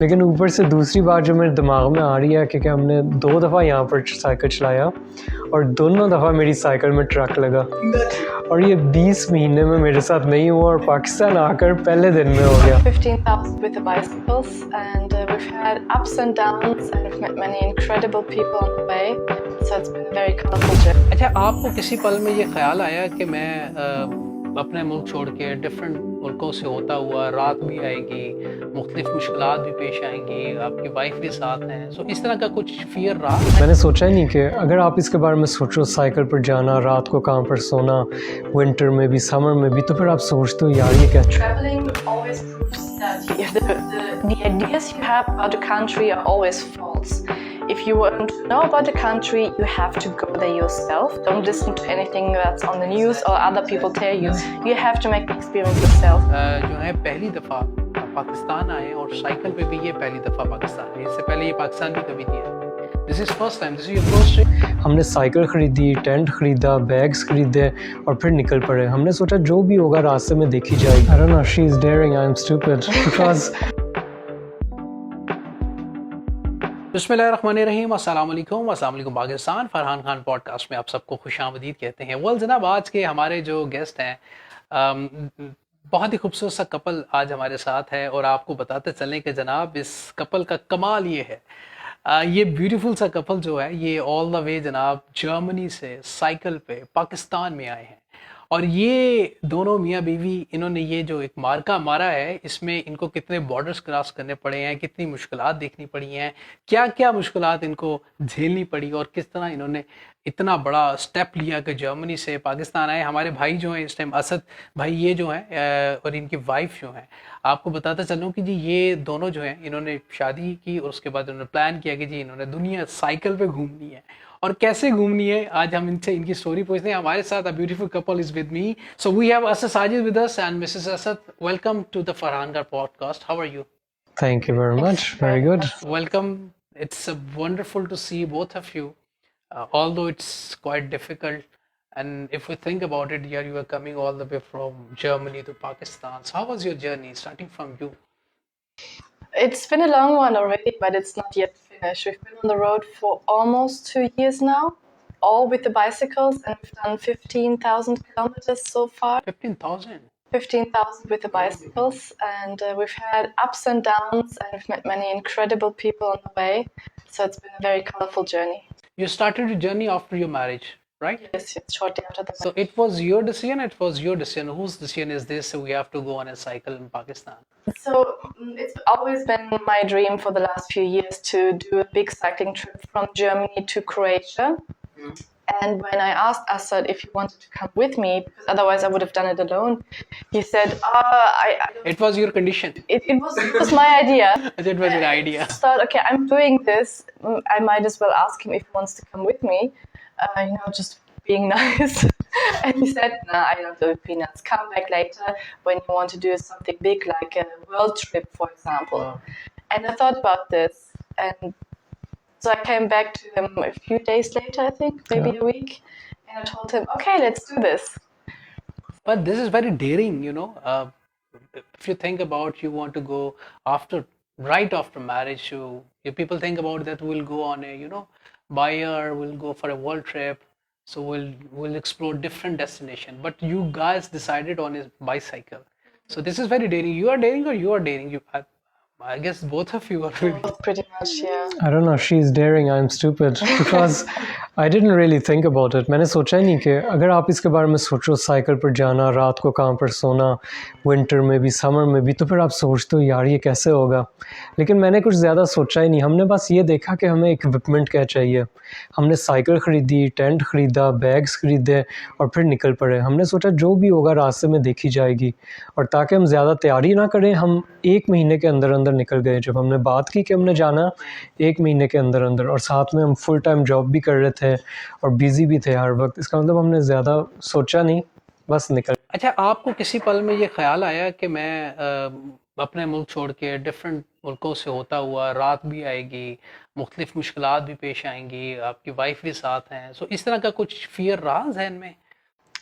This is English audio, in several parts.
लेकिन ऊपर से दूसरी बात जो मेरे दिमाग में आ रही है कि हमने 2 दफ़ा यहाँ पर साइकिल चलाया और दोनों दफ़ा मेरी साइकिल में ट्रक लगा और ये 20 महीने में मेरे साथ नहीं हुआ और पाकिस्तान आकर पहले दिन में हो गया। 15,000 with the bicycles and we've had ups and downs and we've met many incredible people on the way, so it's been a very colorful journey. अच्छा, आपको किसी पल में ये ख्याल आया कि मैं अपने मुल्क छोड़ के डिफरेंट मुल्कों से होता हुआ रात भी आएगी, मुख्तलिफ मुश्किलात भी पेश आएंगी, आपकी वाइफ भी साथ हैं, सो इस तरह का कुछ फियर रहा? मैंने सोचा ही नहीं कि अगर आप इसके बारे में सोचो, साइकिल पर जाना, रात को कहाँ पर सोना, विंटर में भी समर में भी, तो फिर आप सोचते हो यार ये क्या। Traveling always proves that the ideas you have about a country are always false. If you want to know about the country, you have to go there yourself. Don't listen to anything that's on the news or other people tell you. You have to make the experience yourself. जो है पहली दफ़ा पाकिस्तान आए और cycle पे भी ये पहली दफ़ा पाकिस्तान है, इससे पहले ये पाकिस्तान भी कभी नहीं है। This is first time. This is your first trip. हमने साइकिल ख़रीदी, टेंट ख़रीदा, बैग्स ख़रीदे और फिर निकल पड़े। हमने सोचा जो भी होगा रास्ते में देखी जाएगी। I don't know, she is daring, I am stupid because बिस्मिल्लाहिर्रहमानिर्रहीम, अस्सलाम वालेकुम पाकिस्तान। फरहान खान पॉडकास्ट में आप सबको खुशामदीद कहते हैं। वेल जनाब, आज के हमारे जो गेस्ट हैं, बहुत ही खूबसूरत सा कपल आज हमारे साथ है और आपको बताते चलें कि जनाब इस कपल का कमाल ये है, ये ब्यूटीफुल सा कपल जो है ये ऑल द वे जनाब जर्मनी से साइकिल पे पाकिस्तान में आए हैं और ये दोनों मियाँ बीवी, इन्होंने ये जो एक मार्का मारा है, इसमें इनको कितने बॉर्डर्स क्रॉस करने पड़े हैं, कितनी मुश्किलात देखनी पड़ी हैं, क्या क्या मुश्किलात इनको झेलनी पड़ी और किस तरह इन्होंने इतना बड़ा स्टेप लिया कि जर्मनी से पाकिस्तान आए। हमारे भाई जो हैं इस टाइम, असद भाई ये जो हैं और इनकी वाइफ जो हैं, आपको बताता चलूँ कि जी ये दोनों जो हैं इन्होंने शादी की और उसके बाद उन्होंने प्लान किया कि जी इन्होंने दुनिया साइकिल पे घूमनी है और कैसे घूमनी है। आज हम इनसे इनकी स्टोरी पूछते हैं। हमारे साथ a beautiful couple is with me, so we have Asad Sajid with us and Mrs Asad. Welcome to the Farhan का podcast. How are you? thank you very much, very good. Welcome. It's wonderful to see both of you, although it's quite difficult. And if we think about it, here you are coming all the way from Germany to Pakistan. So how was your journey, starting from you? It's been a long one already, but it's not yet finished. We've been on the road for almost 2 years now, all with the bicycles, and we've done 15,000 kilometers so far. 15,000? 15,000 with the bicycles, and we've had ups and downs, and we've met many incredible people on the way, so it's been a very colorful journey. You started your journey after your marriage, right? Yes, shortly after the So it was your decision, Whose decision is this? So we have to go on a cycle in Pakistan. So it's always been my dream for the last few years to do a big cycling trip from Germany to Croatia. And when I asked Asad if he wanted to come with me, because otherwise I would have done it alone, he said, It was your condition. it was my idea. It was your idea. I thought, okay, I'm doing this. I might as well ask him if he wants to come with me. Just being nice. And he said, nah, I don't do peanuts. Come back later when you want to do something big, like a world trip, for example. Wow. And I thought about this. And so I came back to him a few days later, I think, maybe a week. And I told him, okay, let's do this. But this is very daring, you know. If you think about, you want to go right after marriage, if people think about that, we'll go on a, buyer, we'll go for a world trip, so we'll explore different destination. But you guys decided on a bicycle, so this is very daring. You are daring or you are daring? I guess both of you are really. Pretty much, yeah. I don't know, she is daring, I am stupid because I didn't really think about it. मैंने सोचा ही नहीं कि अगर आप इसके बारे में सोचो, साइकिल पर जाना, रात को कहाँ पर सोना, विंटर में भी समर में भी, तो फिर आप सोचते हो यार ये कैसे होगा। लेकिन मैंने कुछ ज़्यादा सोचा ही नहीं। हमने बस ये देखा कि हमें इक्विपमेंट क्या चाहिए। हमने साइकिल ख़रीदी, टेंट ख़रीदा, बैग्स ख़रीदे और फिर निकल पड़े। हमने सोचा जो भी होगा रास्ते में देखी जाएगी, और ताकि हम ज़्यादा तैयारी ना करें, हम 1 महीने के अंदर अंदर निकल गए। जब हमने बात की कि हमने जाना 1 महीने के अंदर अंदर, और साथ में हम फुल टाइम जॉब भी कर रहे थे और बिज़ी भी थे हर वक्त। इसका मतलब हमने ज़्यादा सोचा नहीं, बस निकल। अच्छा, आपको किसी पल में ये ख्याल आया कि मैं अपने मुल्क छोड़ के डिफरेंट मुल्कों से होता हुआ रात भी आएगी, मुख्तलिफ मुश्किलात भी पेश आएंगी, आपकी वाइफ भी साथ हैं, सो इस तरह का कुछ फियर रहा जहन में?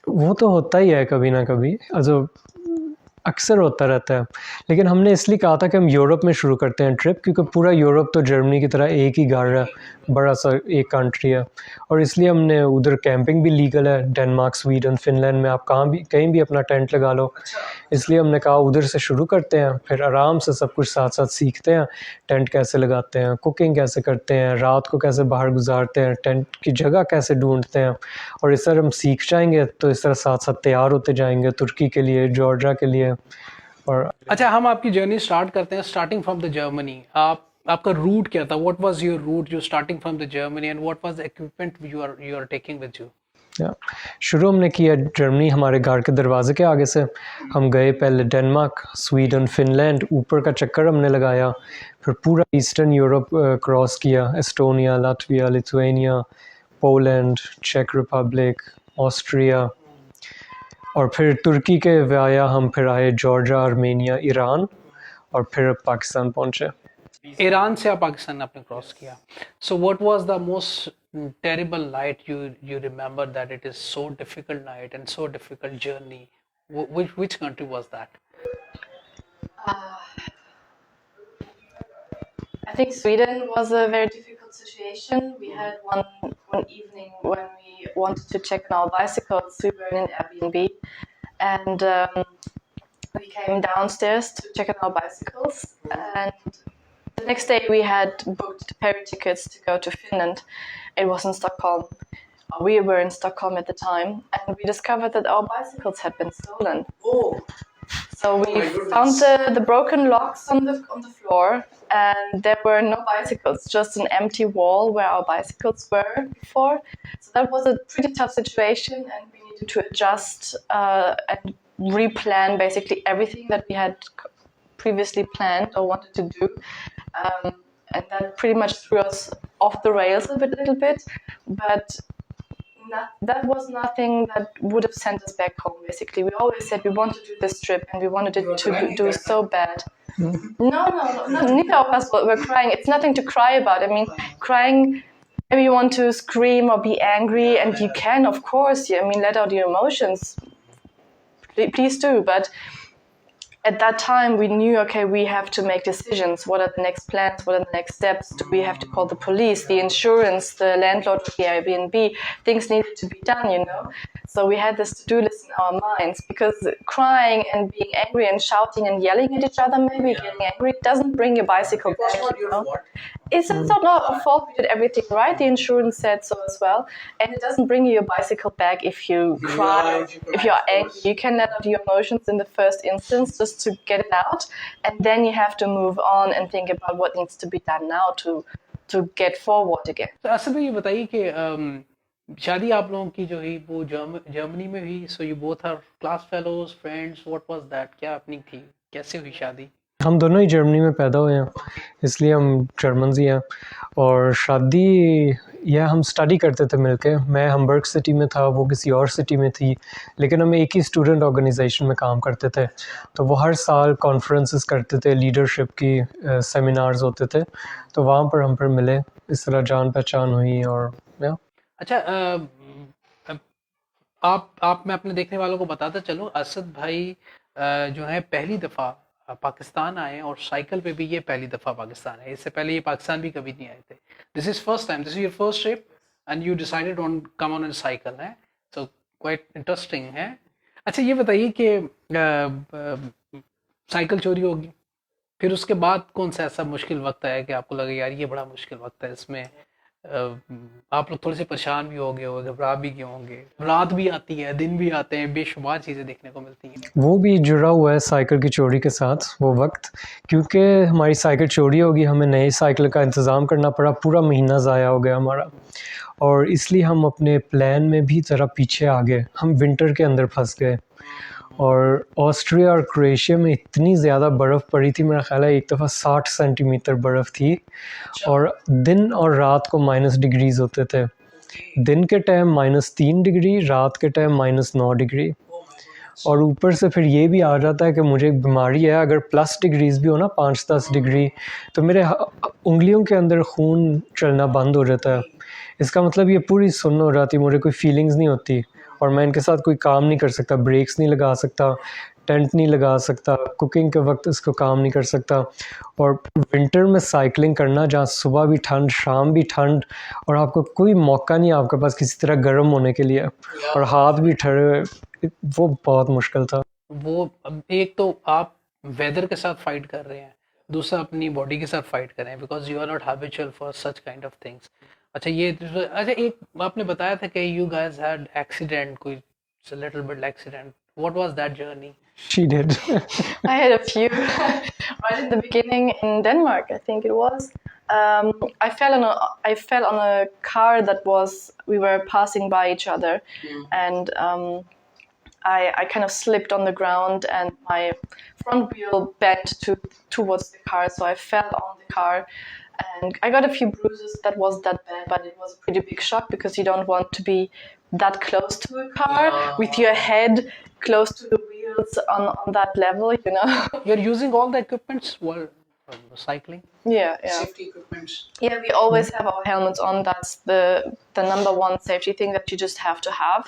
वो तो होता ही है कभी ना कभी। अक्सर होता रहता है, लेकिन हमने इसलिए कहा था कि हम यूरोप में शुरू करते हैं ट्रिप, क्योंकि पूरा यूरोप तो जर्मनी की तरह एक ही घर है, बड़ा सा एक कंट्री है, और इसलिए हमने उधर कैंपिंग भी लीगल है, डेनमार्क, स्वीडन, फिनलैंड में आप कहीं भी अपना टेंट लगा लो। इसलिए हमने कहा उधर से शुरू करते हैं, फिर आराम से सब कुछ साथ साथ सीखते हैं, टेंट कैसे लगाते हैं, कुकिंग कैसे करते हैं, रात को कैसे बाहर गुजारते हैं, टेंट की जगह कैसे ढूंढते हैं, और इस तरह हम सीख जाएंगे, तो इस तरह साथ साथ तैयार होते जाएंगे तुर्की के लिए, जॉर्जिया के लिए। और अच्छा, हम आपकी जर्नी स्टार्ट करते हैं स्टार्टिंग फ्रॉम द जर्मनी। आपका रूट क्या था? What was your route you starting from the Germany and what was the equipment you are taking with you? शुरू हमने किया जर्मनी, हमारे घर के दरवाजे के आगे से। हम गए पहले डेनमार्क, स्वीडन, फिनलैंड, ऊपर का चक्कर हमने लगाया, फिर पूरा ईस्टर्न यूरोप क्रॉस किया, एस्टोनिया, लातविया, लिथुआनिया, पोलैंड, चेक रिपब्लिक, ऑस्ट्रिया, और फिर तुर्की के वाया हम फिर आए जॉर्जिया, आर्मेनिया, ईरान, और फिर पाकिस्तान पहुँचे। ईरान से आप पाकिस्तान आपने क्रॉस किया। So what was the most terrible night you remember that it is so difficult night and so difficult journey? Which country was that? I think Sweden was a very difficult situation. We had one evening when we wanted to check on our bicycles. We were in an Airbnb, and we came downstairs to check on our bicycles. And the next day we had booked ferry tickets to go to Finland. It was in Stockholm. We were in Stockholm at the time, and we discovered that our bicycles had been stolen. Oh. So we found the broken locks on the floor, and there were no bicycles, just an empty wall where our bicycles were before. So that was a pretty tough situation, and we needed to adjust and replan basically everything that we had previously planned or wanted to do. And that pretty much threw us off the rails a little bit, but that was nothing that would have sent us back home. Basically, we always said we want to do this trip and we wanted it to do so bad. No, neither of us were crying. It's nothing to cry about. I mean, crying, maybe you want to scream or be angry, and you can, of course. I mean, let out your emotions. Please do, but at that time we knew, okay, we have to make decisions. What are the next plans? What are the next steps? Do we have to call the police, the insurance, the landlord of the Airbnb? Things needed to be done, you know. So we had this to-do list in our minds, because crying and being angry and shouting and yelling at each other, maybe getting angry, doesn't bring your bicycle back, you know. It's not our fault. We did everything right. The insurance said so as well. And it doesn't bring you your bicycle back if you cry, if you're angry. You can let out your emotions in the first instance just to get it out. And then you have to move on and think about what needs to be done now to get forward again. तो असद भाई ये बताइए कि शादी आप लोगों की जो हुई वो जर्मनी में हुई। So you both are class fellows, friends, what was that? क्या अपनी थी, कैसे हुई शादी? हम दोनों ही जर्मनी में पैदा हुए हैं, इसलिए हम जर्मन ही हैं। और शादी यह हम स्टडी करते थे मिलके। मैं हम्बर्ग सिटी में था, वो किसी और सिटी में थी, लेकिन हम एक ही स्टूडेंट ऑर्गेनाइजेशन में काम करते थे। तो वो हर साल कॉन्फ्रेंसेस करते थे, लीडरशिप की सेमिनार्स होते थे, तो वहाँ पर हम फिर मिले, इस तरह जान पहचान हुई। और या अच्छा, आप मैं अपने देखने वालों को बताता चलूँ, असद भाई जो है पहली दफ़ा पाकिस्तान आए, और साइकिल पे भी ये पहली दफ़ा पाकिस्तान आए। इससे पहले ये पाकिस्तान भी कभी नहीं आए थे। This is first time, this is your first trip and you decided on come on cycle है। सो क्वाइट इंटरेस्टिंग है। अच्छा, ये बताइए कि साइकिल चोरी होगी, फिर उसके बाद कौन सा ऐसा मुश्किल वक्त आया कि आपको लगा यार ये बड़ा मुश्किल वक्त है, इसमें आप लोग थोड़े से परेशान भी हो गए होंगे, घबरा भी गए होंगे, रात भी आती है, दिन भी आते हैं, बेशुमार चीज़ें देखने को मिलती हैं। वो भी जुड़ा हुआ है साइकिल की चोरी के साथ वो वक्त, क्योंकि हमारी साइकिल चोरी होगी, हमें नई साइकिल का इंतज़ाम करना पड़ा, पूरा महीना ज़ाया हो गया हमारा, और इसलिए हम अपने प्लान में भी ज़रा पीछे आ गए। हम विंटर के अंदर फंस गए, और ऑस्ट्रिया और क्रोएशिया में इतनी ज़्यादा बर्फ़ पड़ी थी, मेरा ख़्याल है एक दफ़ा 60 सेंटीमीटर बर्फ़ थी, और दिन और रात को माइनस डिग्रीज़ होते थे। दिन के टाइम -3 डिग्री, रात के टाइम -9 डिग्री। और ऊपर से फिर ये भी आ जाता है कि मुझे एक बीमारी है, अगर प्लस डिग्रीज़ भी हो ना 5-10 डिग्री, तो मेरे उंगलियों के अंदर खून चलना बंद हो जाता है। इसका मतलब ये पूरी सुन्न हो जाती, मुझे कोई फीलिंग्स नहीं होती, और मैं इनके साथ कोई काम नहीं कर सकता, ब्रेक्स नहीं लगा सकता, टेंट नहीं लगा सकता, कुकिंग के वक्त इसको काम नहीं कर सकता। और विंटर में साइकिलिंग करना जहाँ सुबह भी ठंड शाम भी ठंड और आपको कोई मौका नहीं आपके पास किसी तरह गर्म होने के लिए और हाथ भी ठहरे हुए, वो बहुत मुश्किल था। वो एक तो आप वेदर के साथ फाइट कर रहे हैं, दूसरा अपनी बॉडी के साथ फाइट कर रहे हैं because you are not habitual for such kind of things. अच्छा एक आपने बताया था कि यू गाइस हैड एक्सीडेंट, कोई little bit accident, what was that journey? She did. I had a few right in the beginning in Denmark, I think it was. I fell on a car that we were passing by each other, and I kind of slipped on the ground and my front wheel bent towards the car, so I fell on the car and I got a few bruises. That wasn't that bad, but it was a pretty big shock because you don't want to be that close to a car with your head close to the wheels on that level, you know. You're using all the equipments while cycling? Yeah. Safety equipments. Yeah, we always have our helmets on. That's the number one safety thing that you just have to have,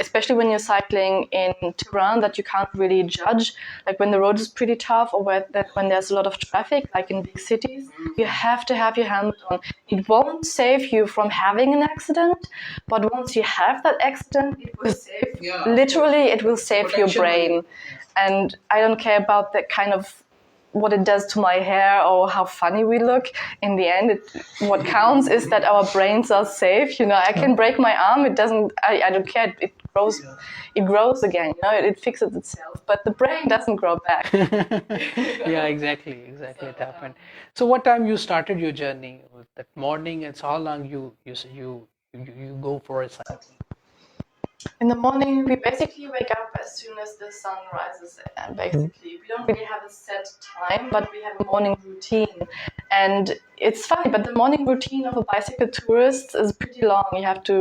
especially when you're cycling in terrain that you can't really judge. Like when the road is pretty tough or when there's a lot of traffic, like in big cities, you have to have your helmet on. It won't save you from having an accident, but once you have that accident, it will save. Yeah. Literally, it will save your brain. And I don't care about that kind of what it does to my hair or how funny we look. In the end, what counts is that our brains are safe. You know, I can break my arm. It doesn't. I don't care. It grows. It grows again. You know, it fixes itself. But the brain doesn't grow back. Yeah, exactly. It happened. So, what time you started your journey? That morning. It's how long you go for a cycle? In the morning, we basically wake up as soon as the sun rises. Basically, we don't really have a set time, but we have a morning routine. And it's funny, but the morning routine of a bicycle tourist is pretty long. You have to,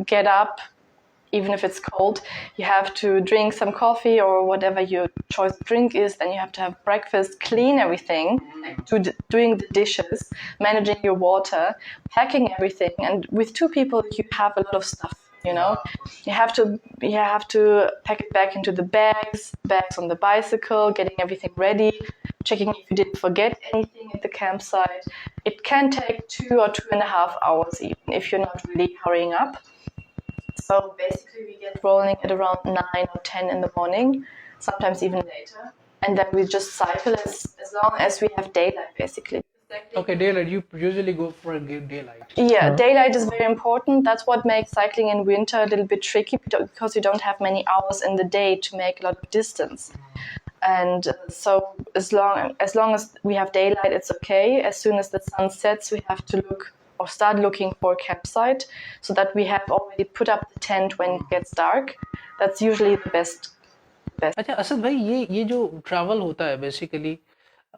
get up, even if it's cold. You have to drink some coffee or whatever your choice drink is. Then you have to have breakfast, clean everything, doing the dishes, managing your water, packing everything. And with two people, you have a lot of stuff. You have to pack it back into the bags on the bicycle, getting everything ready, checking if you didn't forget anything at the campsite. It can take 2 or 2.5 hours even if you're not really hurrying up. So basically we get rolling at around 9 or 10 in the morning, sometimes even later. And then we just cycle as long as we have daylight basically. Okay, daylight. You usually go for a daylight. Yeah, daylight is very important. That's what makes cycling in winter a little bit tricky because you don't have many hours in the day to make a lot of distance. And so as long as we have daylight, it's okay. As soon as the sun sets, we have to start looking for a campsite so that we have already put up the tent when it gets dark. That's usually the best. अच्छा असद भाई, ये जो travel होता है basically,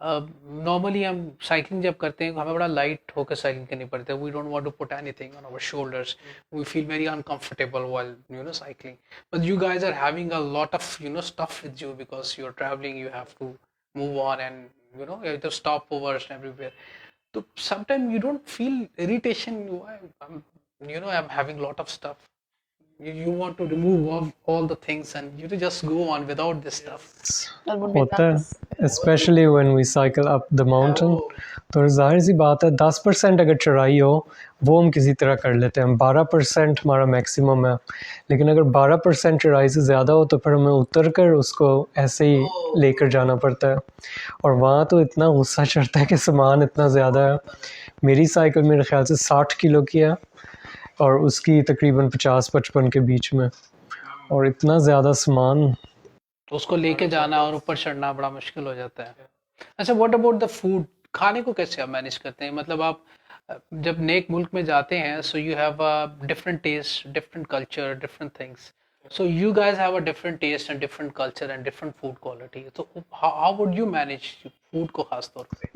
normally हम cycling जब करते हैं हमें बड़ा लाइट होकर साइकिलिंग करनी पड़ती है. We don't want to put anything on our shoulders. We feel very uncomfortable while cycling. But you guys are having a lot of stuff with you because you are travelling. You have to move on and you have to stop overs everywhere. So sometimes you don't feel irritation. I'm having lot of stuff. You want to remove all the things and you just go on without this stuff. That would be nice. Especially when we cycle up the mountain. तो जाहिर सी बात है 10% अगर चढ़ाई हो वो हम किसी तरह कर लेते हैं. 12% हमारा मैक्सिमम है. लेकिन अगर 12% चढ़ाई से ज़्यादा हो तो फिर हमें उतर कर उसको ऐसे ही लेकर जाना पड़ता है. और वहाँ तो इतना गुस्सा चढ़ता है कि सामान इतना ज़्यादा है. मेरी साइकिल मेरे ख्याल से 60 किलो की है और उसकी तकरीबन 50-55 के बीच में, और इतना ज़्यादा सामान तो उसको लेके जाना और ऊपर चढ़ना बड़ा मुश्किल हो जाता है. अच्छा, व्हाट अबाउट द फूड? खाने को कैसे आप मैनेज करते हैं? मतलब आप जब नेक मुल्क में जाते हैं, so you have a different taste, different culture, different things. So you guys have a different taste and different culture and different food quality. तो how would you manage food को खास तौर पे?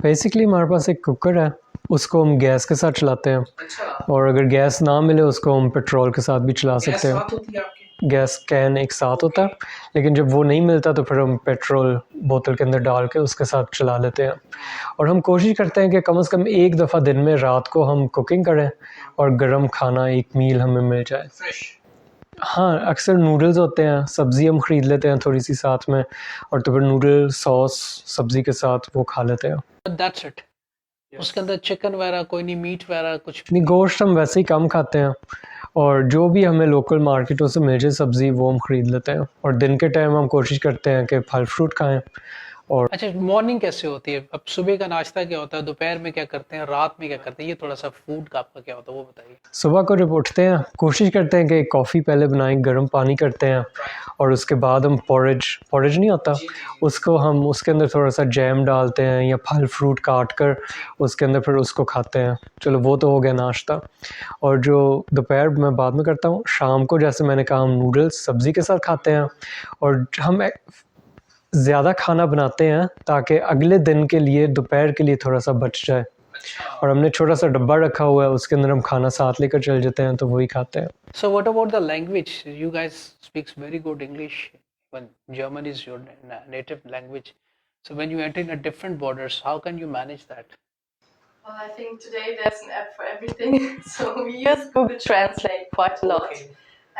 बेसिकली हमारे पास एक कुकर है, उसको हम गैस के साथ चलाते हैं. और अगर गैस ना मिले उसको हम पेट्रोल के साथ भी चला सकते हैं. गैस कैन एक साथ होता है, लेकिन जब वो नहीं मिलता तो फिर हम पेट्रोल बोतल के अंदर डाल के उसके साथ चला लेते हैं. और हम कोशिश करते हैं कि कम से कम एक दफ़ा दिन में रात को हम कुकिंग करें और गर्म खाना एक मील हमें मिल जाए. हाँ, अक्सर नूडल्स होते हैं, सब्ज़ी हम ख़रीद लेते हैं थोड़ी सी साथ में, और तो फिर नूडल सॉस सब्ज़ी के साथ वो खा लेते हैं। That's it. उसके अंदर चिकन वगैरह कोई नहीं, मीट वगैरह कुछ नहीं, गोश्त हम वैसे ही कम खाते हैं, और जो भी हमें लोकल मार्केटों से मिल जाए सब्ज़ी वो हम ख़रीद लेते हैं, और दिन के टाइम हम कोशिश करते हैं कि फल फ्रूट खाएं। और अच्छा, मॉर्निंग कैसे होती है? अब सुबह का नाश्ता क्या होता है, दोपहर में क्या करते हैं, रात में क्या करते हैं? ये थोड़ा सा फूड का आपका क्या होता है वो बताइए। सुबह को जब उठते हैं कोशिश करते हैं कि कॉफ़ी पहले बनाएं, गर्म पानी करते हैं, और उसके बाद हम पॉरेज नहीं होता, उसको हम उसके अंदर थोड़ा सा जैम डालते हैं या फल फ्रूट काट कर उसके अंदर फिर उसको खाते हैं। चलो वो तो हो गया नाश्ता। और जो दोपहर मैं बाद में करता हूँ, शाम को जैसे मैंने कहा हम नूडल्स सब्ज़ी के साथ खाते हैं, और हम ज़्यादा खाना बनाते हैं ताकि अगले दिन के लिए दोपहर के लिए थोड़ा सा बच जाए, और हमने छोटा सा डब्बा रखा हुआ है, उसके अंदर हम खाना साथ लेकर चल जाते हैं, तो वही खाते हैं। So what about the language? You guys speaks very good English. When German is your native language, so when you enter in a different borders, how can you manage that? Well, I think today there's an app for everything, so we use Google Translate quite a lot,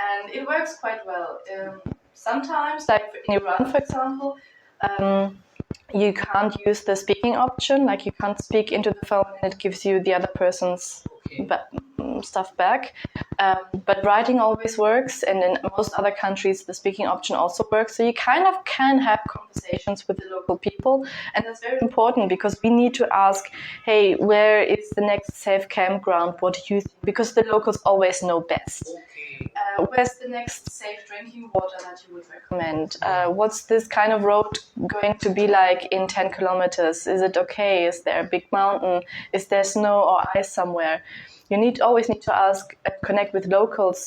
and it works quite well. Sometimes, like in Iran, for example, you can't use the speaking option, like you can't speak into the phone and it gives you the other person's stuff back. But writing always works, and in most other countries the speaking option also works, so you kind of can have conversations with the local people, and that's very important because we need to ask, hey, where is the next safe campground, what do you think, because the locals always know best. Where's the next safe drinking water that you would recommend? What's this kind of road going to be like in 10 kilometers? Is it okay? Is there a big mountain? Is there snow or ice somewhere? You always need to ask and connect with locals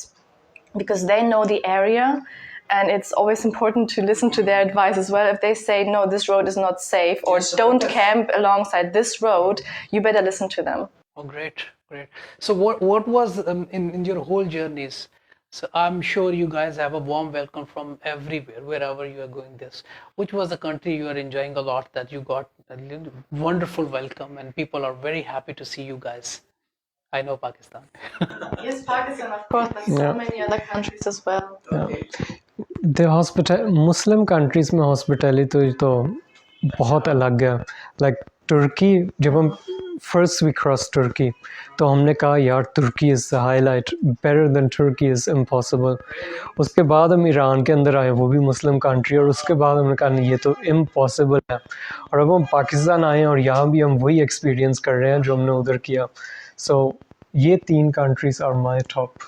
because they know the area, and it's always important to listen to their advice as well. If they say, no, this road is not safe, or don't camp alongside this road, you better listen to them. Oh, great. So what was in your whole journeys? So I'm sure you guys have a warm welcome from everywhere, wherever you are going this. Which was the country you are enjoying a lot, that you got a wonderful welcome and people are very happy to see you guys? I know Pakistan. Yes, Pakistan, of course, like so many other countries as well. The Muslim countries में hospitality तो बहुत अलग है. Like तुर्की, जब हम first we crossed Turkey, तो हमने कहा यार तुर्की is the highlight, better than Turkey is impossible. उसके बाद हम ईरान के अंदर आए, वो भी मुस्लिम कंट्री, और उसके बाद हमने कहा नहीं ये तो impossible है, और अब हम पाकिस्तान आए और यहाँ भी हम वही एक्सपीरियंस कर रहे हैं जो हमने उधर किया. So ये 3 countries are my top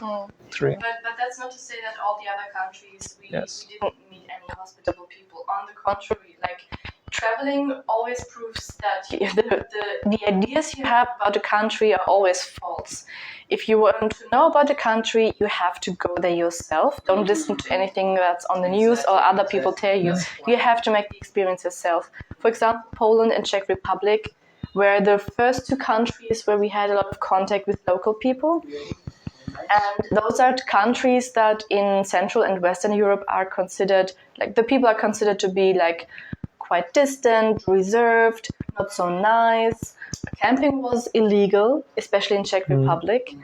3. But that's not to say that all the other countries we didn't meet any hospitable people. On the contrary, like traveling always proves that the ideas you have about a country are always false. If you want to know about a country, you have to go there yourself. Don't listen to anything that's on the news or other people tell you. You have to make the experience yourself. For example, Poland and Czech Republic were the first 2 countries where we had a lot of contact with local people. And those are countries that in Central and Western Europe are considered, like the people are considered to be like quite distant, reserved, not so nice. Camping was illegal, especially in Czech Republic.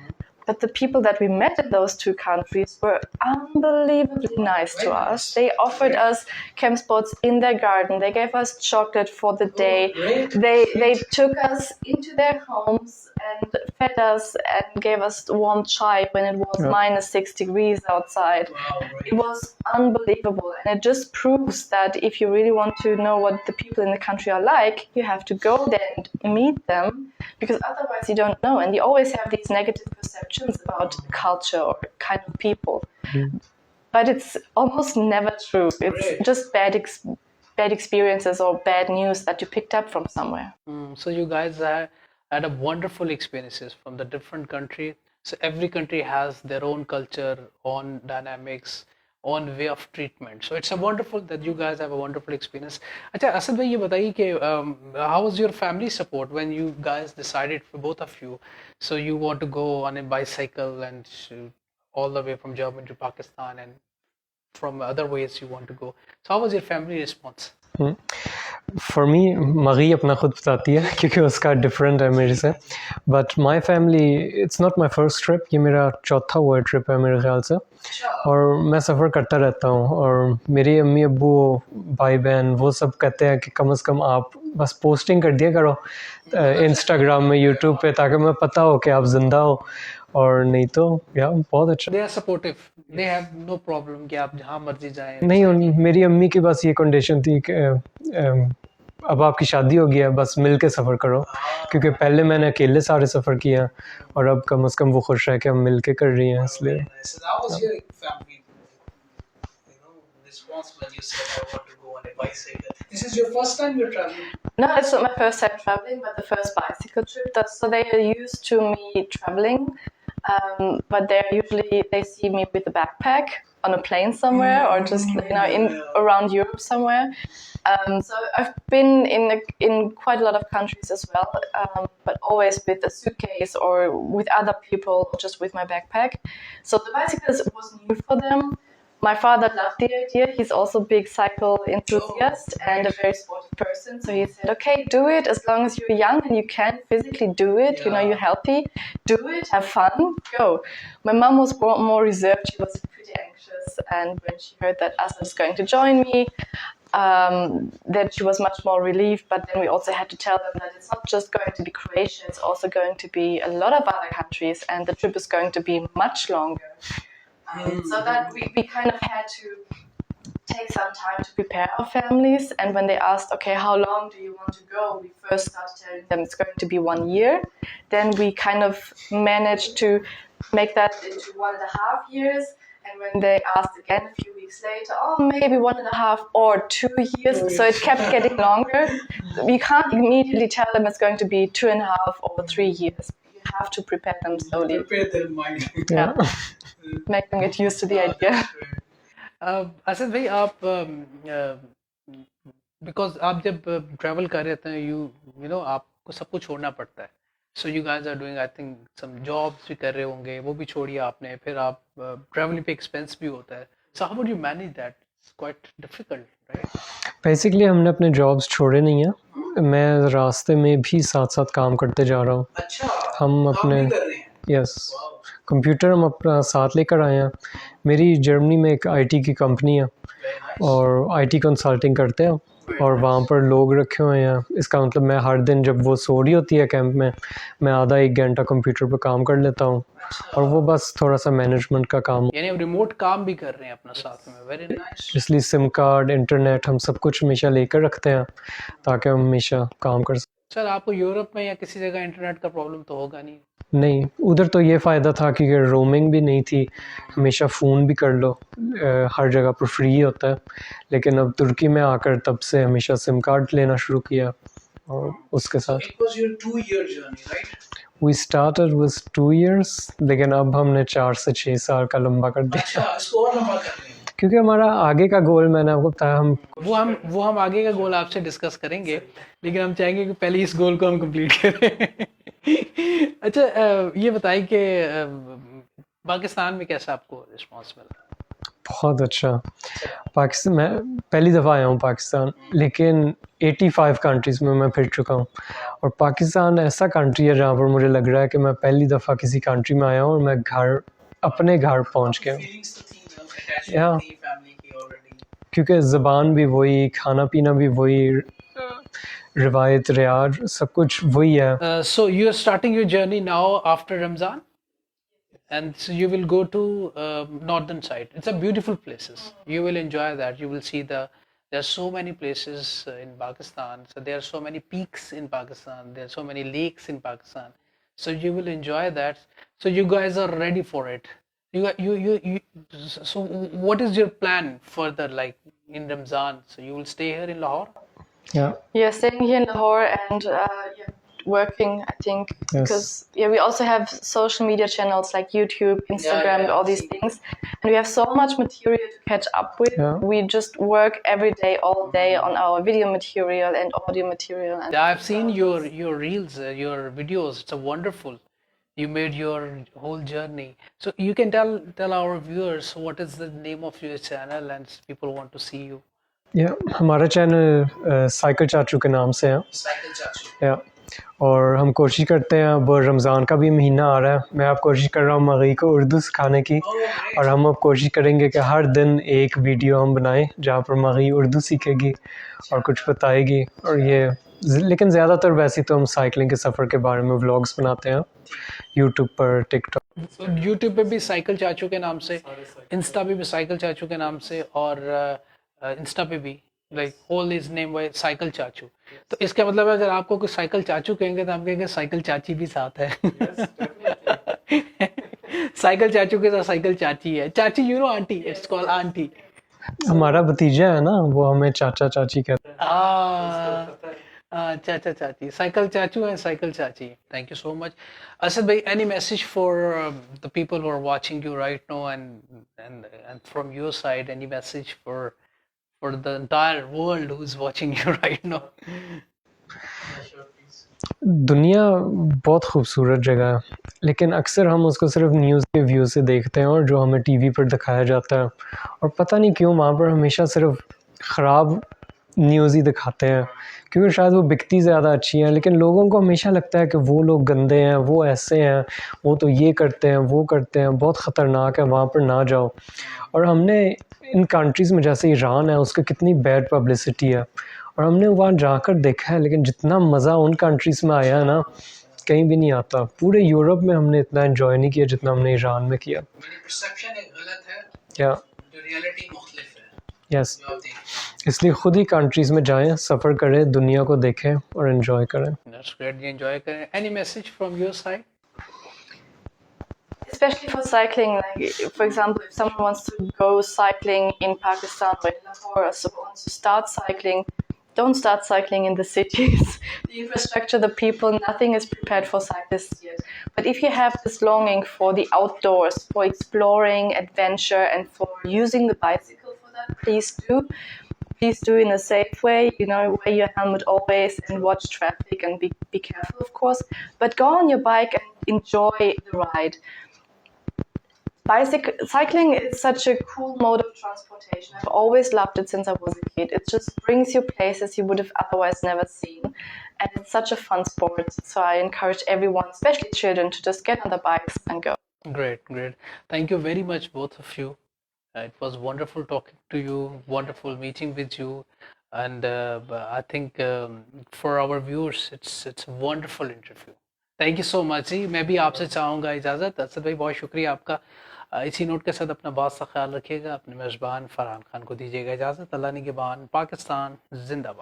But the people that we met in those 2 countries were unbelievably nice to us. They offered us camp spots in their garden. They gave us chocolate for the day. They took us into their homes and fed us and gave us warm chai when it was minus 6 degrees outside. It was unbelievable. And it just proves that if you really want to know what the people in the country are like, you have to go there and meet them, because otherwise you don't know. And you always have these negative perceptions about culture or kind of people. But it's almost never true. It's just bad experiences or bad news that you picked up from somewhere. So you guys had a wonderful experiences from the different country. So every country has their own culture, own dynamics, own way of treatment. So it's a wonderful that you guys have a wonderful experience. अच्छा असद भाई ये बताइए कि how was your family support when you guys decided, for both of you, so you want to go on a bicycle and all the way from Germany to Pakistan and from other ways you want to go. So how was your family response? For me, मगी अपना खुद बताती है क्योंकि उसका different है मेरे से. But my family, it's not my first trip, ये मेरा चौथा वर्ल्ड ट्रिप है मेरे ख्याल से. और मैं सफ़र करता रहता हूँ और मेरी अम्मी अब्बू भाई बहन वो सब कहते हैं कि कम से कम आप बस पोस्टिंग कर दिया करो इंस्टाग्राम में यूट्यूब पे ताकि मैं पता हो कि आप जिंदा हो और नहीं तो यार बहुत अच्छा they are supportive, they have no problem कि आप जहाँ मर्जी जाएं। नहीं मेरी अम्मी की बस ये कंडीशन थी कि अब आपकी शादी हो गई है बस मिल के सफ़र करो क्योंकि पहले मैंने अकेले सारे सफ़र किया और अब कम से कम वो खुश है कि हम मिल के कर रही हैं इसलिए This is your first time you're traveling? No, it's not my first time traveling, but the first bicycle trip. So they are used to me traveling, but they see me with a backpack on a plane somewhere, or just around Europe somewhere. So I've been in quite a lot of countries as well, but always with a suitcase or with other people, just with my backpack. So the bicycles was new for them. My father loved the idea. He's also a big cycle enthusiast and a very sporty person. So he said, okay, do it as long as you're young and you can physically do it. You know, you're healthy. Do it, have fun, go. My mom was more reserved. She was pretty anxious. And when she heard that Asad was going to join me, then she was much more relieved. But then we also had to tell them that it's not just going to be Croatia. It's also going to be a lot of other countries. And the trip is going to be much longer. So that we kind of had to take some time to prepare our families. And when they asked, okay, how long do you want to go? We first started telling them it's going to be 1 year. Then we kind of managed to make that into 1.5 years. And when they asked again a few weeks later, oh, maybe 1.5 or 2 years. So it kept getting longer. We can't immediately tell them it's going to be 2.5 or 3 years. You have to prepare them slowly. Prepare their mind. Yeah. Make them get used to the idea. Asad भाई आप because आप जब travel कर रहे थे you know आपको सब कुछ छोड़ना पड़ता है so you guys are doing I think some jobs भी कर रहे होंगे वो भी छोड़िए आपने फिर आप ट्रैवलिंग पे एक्सपेंस भी होता है so how would you manage that it's quite difficult right basically हमने अपने जॉब्स छोड़े नहीं हैं मैं रास्ते में भी साथ साथ काम करते जा रहा हूँ हम अपने यस कंप्यूटर हम अपना साथ लेकर आए हैं मेरी जर्मनी में एक आईटी की कंपनी है और आईटी कंसल्टिंग करते हैं और वहाँ पर लोग रखे हुए हैं इसका मतलब मैं हर दिन जब वो सो रही होती है कैंप में मैं आधा 1 घंटा कंप्यूटर पर काम कर लेता हूँ और वो बस थोड़ा सा मैनेजमेंट का काम यानी रिमोट काम भी कर रहे हैं अपना साथ में वेरी नाइस इसलिए सिम कार्ड इंटरनेट हम सब कुछ हमेशा लेकर रखते हैं ताकि हम हमेशा काम कर सकें सर आपको यूरोप में या किसी जगह इंटरनेट का प्रॉब्लम तो होगा नहीं उधर तो ये फ़ायदा था कि रोमिंग भी नहीं थी हमेशा फ़ोन भी कर लो हर जगह पर फ्री होता है लेकिन अब तुर्की में आकर तब से हमेशा सिम कार्ड लेना शुरू किया और उसके साथ वी स्टार्टेड विद 2 years लेकिन अब हमने 4 से 6 साल का लंबा कर दिया क्योंकि हमारा आगे का गोल मैंने आपको बताया वो हम आगे का गोल आपसे डिस्कस करेंगे लेकिन हम चाहेंगे कि पहले इस गोल को हम कंप्लीट करें अच्छा ये बताइए कि पाकिस्तान में कैसा आपको रिस्पांस मिला बहुत अच्छा पाकिस्तान मैं पहली दफ़ा आया हूँ पाकिस्तान लेकिन 85 कंट्रीज़ में मैं फिर चुका हूँ और पाकिस्तान ऐसा कंट्री है जहाँ पर मुझे लग रहा है कि मैं पहली दफ़ा किसी कंट्री में आया हूँ और मैं अपने घर पहुँच गया हूँ क्योंकि ज़बान भी वही खाना पीना भी वही रिवायत रियाज सब कुछ वही है so you are starting your journey now after Ramzan and so you will go to northern side. It's a beautiful places. You will enjoy that. You will see there are so many places in Pakistan. So there are so many peaks in Pakistan. There are so many lakes in Pakistan. So you will enjoy that. So you guys are ready for it. You so what is your plan further, like in Ramzan? So you will stay here in Lahore? Yeah, staying here in Lahore and working, I think, because we also have social media channels like YouTube, Instagram, all these things, and we have so much material to catch up with. We just work every day, all day on our video material and audio material. And I've seen your reels, your videos. It's a wonderful. You made your whole journey. So you can tell our viewers what is the name of your channel and people want to see you. हमारा channel cycle चाचू के नाम से है और हम कोशिश करते हैं, अब रमज़ान का भी महीना आ रहा है, मैं अब कोशिश कर रहा हूँ मगई को उर्दू सिखाने की, और हम अब कोशिश करेंगे कि हर दिन एक वीडियो हम बनाएं जहाँ पर मगई उर्दू सीखेगी और कुछ बताएगी। और ये लेकिन ज़्यादातर वैसे तो हम साइकिलिंग के सफ़र के बारे में व्लॉग्स बनाते हैं यूट्यूब पर, टिकटॉक। यूट्यूब पे भी साइकिल चाचू के नाम से, इंस्टा पे भी साइकिल चाचू के नाम से, और इंस्टा पे भी like whole is name bicycle चाचू। तो इसका मतलब है अगर आपको कोई साइकिल चाचू कहेंगे तो आप कहेंगे साइकिल चाची भी साथ है। साइकिल चाचू के साथ साइकिल चाची है। चाची you know aunty, it's called aunty. हमारा भतीजा है ना, वो हमें चाचा चाची कहते चाचा चाची, साइकिल चाचू एंड साइकिल चाची। Thank you so much Asad भाई। Any message for the people who are watching you right now and from your side, any message for the entire world who's watching you right now? दुनिया बहुत खूबसूरत जगह है, लेकिन अक्सर हम उसको सिर्फ न्यूज़ के व्यू से देखते हैं और जो हमें टीवी पर दिखाया जाता है, और पता नहीं क्यों वहाँ पर हमेशा सिर्फ ख़राब न्यूज़ ही दिखाते हैं, क्योंकि शायद वो बिकती ज़्यादा अच्छी हैं, लेकिन लोगों को हमेशा लगता है कि वो लोग गंदे हैं, वो ऐसे हैं, वो तो ये करते हैं, वो करते हैं, बहुत ख़तरनाक है, वहाँ पर ना जाओ। और हमने इन कंट्रीज़ में, जैसे ईरान है, उसकी कितनी बैड पब्लिसिटी है, और हमने वहाँ जाकर देखा है, लेकिन जितना मज़ा उन कंट्रीज़ में आया है ना, कहीं भी नहीं आता। पूरे यूरोप में हमने इतना एंजॉय नहीं किया जितना हमने ईरान में किया। परसेप्शन एक गलत है, क्या जो रियलिटी मुख्तलिफ है। यस, इसलिए खुद ही कंट्रीज़ में जाएं, सफ़र करें, दुनिया को देखें और एंजॉय करें। That's great, एंजॉय करें। Any message from your side? Especially for cycling, like for example, if someone wants to go cycling in Pakistan or in Lahore, or so wants to start cycling, don't start cycling in the cities. The infrastructure, the people, nothing is prepared for cyclists yet. But if you have this longing for the outdoors, for exploring, adventure, and for using the bicycle for that, please do. Please do in a safe way, wear your helmet always and watch traffic and be careful, of course. But go on your bike and enjoy the ride. Cycling is such a cool mode of transportation. I've always loved it since I was a kid. It just brings you places you would have otherwise never seen. And it's such a fun sport. So I encourage everyone, especially children, to just get on the bikes and go. Great, great. Thank you very much, both of you. It was wonderful talking to you, wonderful meeting with you. And I think for our viewers, it's a wonderful interview. Thank you so much ji. मैं भी आपसे चाहूँगा इजाज़त। असद भाई बहुत शुक्रिया आपका। इसी नोट के साथ अपना बहुत सा ख्याल रखिएगा। अपने मेज़बान फरहान खान को दीजिएगा इजाज़त। अल्लाह निगहबान। पाकिस्तान जिंदाबाद।